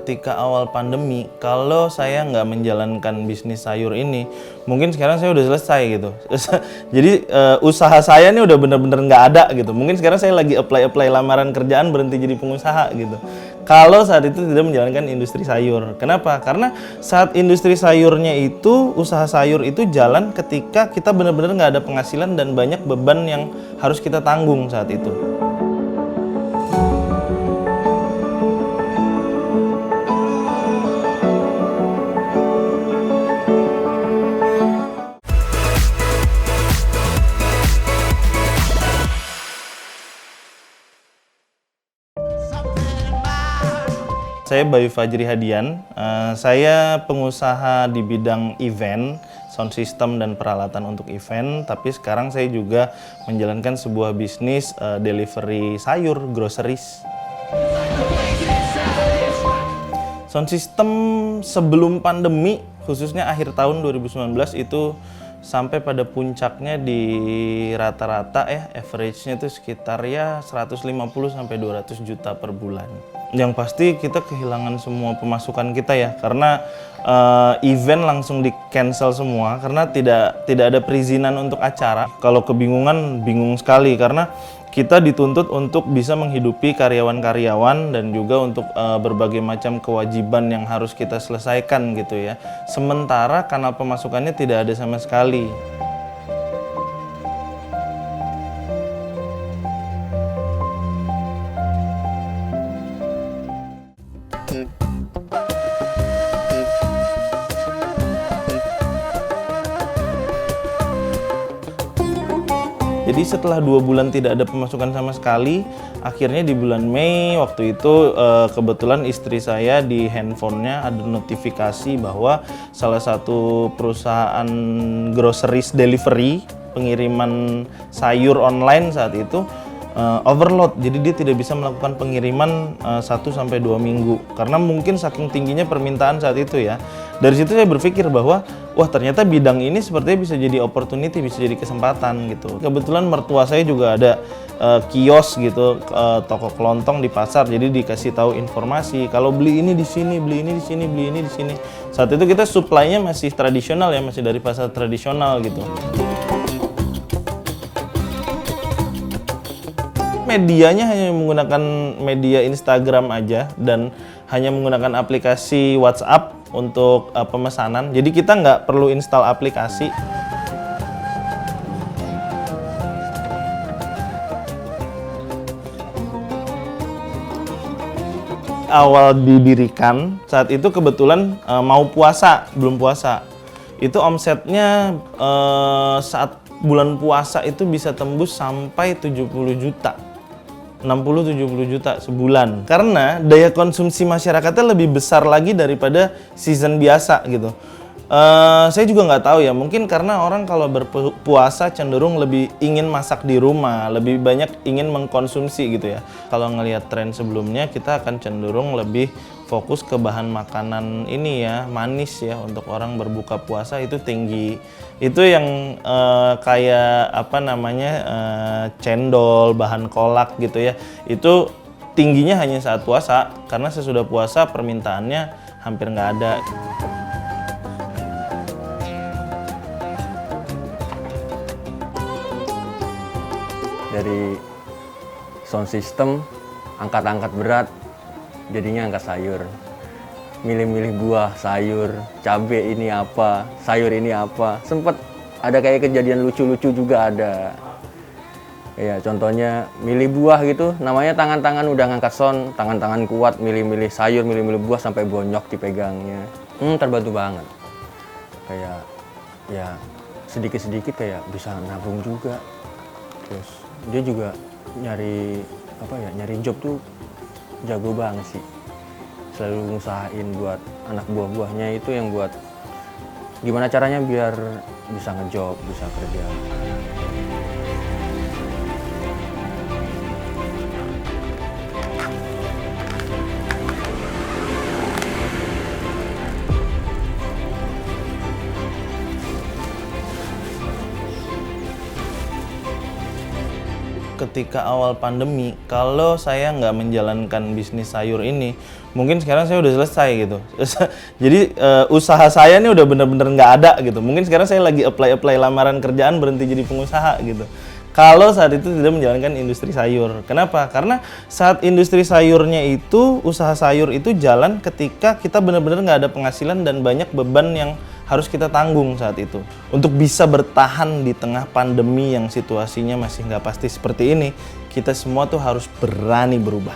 ketika awal pandemi, kalau saya nggak menjalankan bisnis sayur ini, mungkin sekarang saya udah selesai gitu. Jadi usaha saya ini udah bener-bener nggak ada gitu. Mungkin sekarang saya lagi apply lamaran kerjaan, berhenti jadi pengusaha gitu. Kalau saat itu tidak menjalankan industri sayur. Kenapa? Karena saat industri sayurnya itu, usaha sayur itu jalan ketika kita benar-benar nggak ada penghasilan dan banyak beban yang harus kita tanggung saat itu. Saya Bayu Fajri Hadian, saya pengusaha di bidang event, sound system dan peralatan untuk event, tapi sekarang saya juga menjalankan sebuah bisnis delivery sayur, groceries. Sound system sebelum pandemi, khususnya akhir tahun 2019 itu sampai pada puncaknya di rata-rata average-nya itu sekitar 150 sampai 200 juta per bulan. Yang pasti kita kehilangan semua pemasukan kita ya, karena event langsung di cancel semua karena tidak ada perizinan untuk acara. Kalau kebingungan, bingung sekali karena kita dituntut untuk bisa menghidupi karyawan-karyawan dan juga untuk berbagai macam kewajiban yang harus kita selesaikan gitu ya. Sementara kanal pemasukannya tidak ada sama sekali. Jadi setelah 2 bulan tidak ada pemasukan sama sekali, akhirnya di bulan Mei waktu itu kebetulan istri saya di handphonenya ada notifikasi bahwa salah satu perusahaan groceries delivery, pengiriman sayur online saat itu overload, jadi dia tidak bisa melakukan pengiriman 1-2 minggu karena mungkin saking tingginya permintaan saat itu ya. Dari situ saya berpikir bahwa wah ternyata bidang ini sepertinya bisa jadi opportunity, bisa jadi kesempatan gitu. Kebetulan mertua saya juga ada kios gitu, toko kelontong di pasar, jadi dikasih tahu informasi kalau beli ini di sini, beli ini di sini, beli ini di sini. Saat itu kita supply-nya masih tradisional ya, masih dari pasar tradisional gitu. Medianya hanya menggunakan media Instagram aja dan hanya menggunakan aplikasi WhatsApp untuk pemesanan. Jadi kita nggak perlu install aplikasi. Awal didirikan, saat itu kebetulan mau puasa, belum puasa. Itu omsetnya saat bulan puasa itu bisa tembus sampai 70 juta. 60-70 juta sebulan karena daya konsumsi masyarakatnya lebih besar lagi daripada season biasa gitu. Saya juga nggak tahu ya, mungkin karena orang kalau berpuasa cenderung lebih ingin masak di rumah, lebih banyak ingin mengkonsumsi gitu ya. Kalau ngelihat tren sebelumnya kita akan cenderung lebih fokus ke bahan makanan ini ya, manis ya, untuk orang berbuka puasa itu tinggi. Itu yang kayak apa namanya cendol, bahan kolak gitu ya, itu tingginya hanya saat puasa karena sesudah puasa permintaannya hampir nggak ada. Dari sound system, angkat-angkat berat, jadinya angkat sayur. Milih-milih buah, sayur, cabai ini apa, sayur ini apa. Sempet ada kayak kejadian lucu-lucu juga ada. Ya, contohnya milih buah gitu, namanya tangan-tangan udah ngangkat sound, tangan-tangan kuat, milih-milih sayur, milih-milih buah sampai bonyok dipegangnya. Terbantu banget. Kayak ya sedikit-sedikit kayak bisa nabung juga. Terus dia juga nyari job tuh jago banget sih, selalu ngusahain buat anak buah-buahnya itu yang buat gimana caranya biar bisa ngejob, bisa kerja. ketika awal pandemi, kalau saya nggak menjalankan bisnis sayur ini, mungkin sekarang saya udah selesai gitu. Jadi usaha saya ini udah bener-bener nggak ada gitu. Mungkin sekarang saya lagi apply lamaran kerjaan, berhenti jadi pengusaha gitu. Kalau saat itu tidak menjalankan industri sayur. Kenapa? Karena saat industri sayurnya itu, usaha sayur itu jalan ketika kita benar-benar nggak ada penghasilan dan banyak beban yang harus kita tanggung saat itu. Untuk bisa bertahan di tengah pandemi yang situasinya masih nggak pasti seperti ini, kita semua tuh harus berani berubah.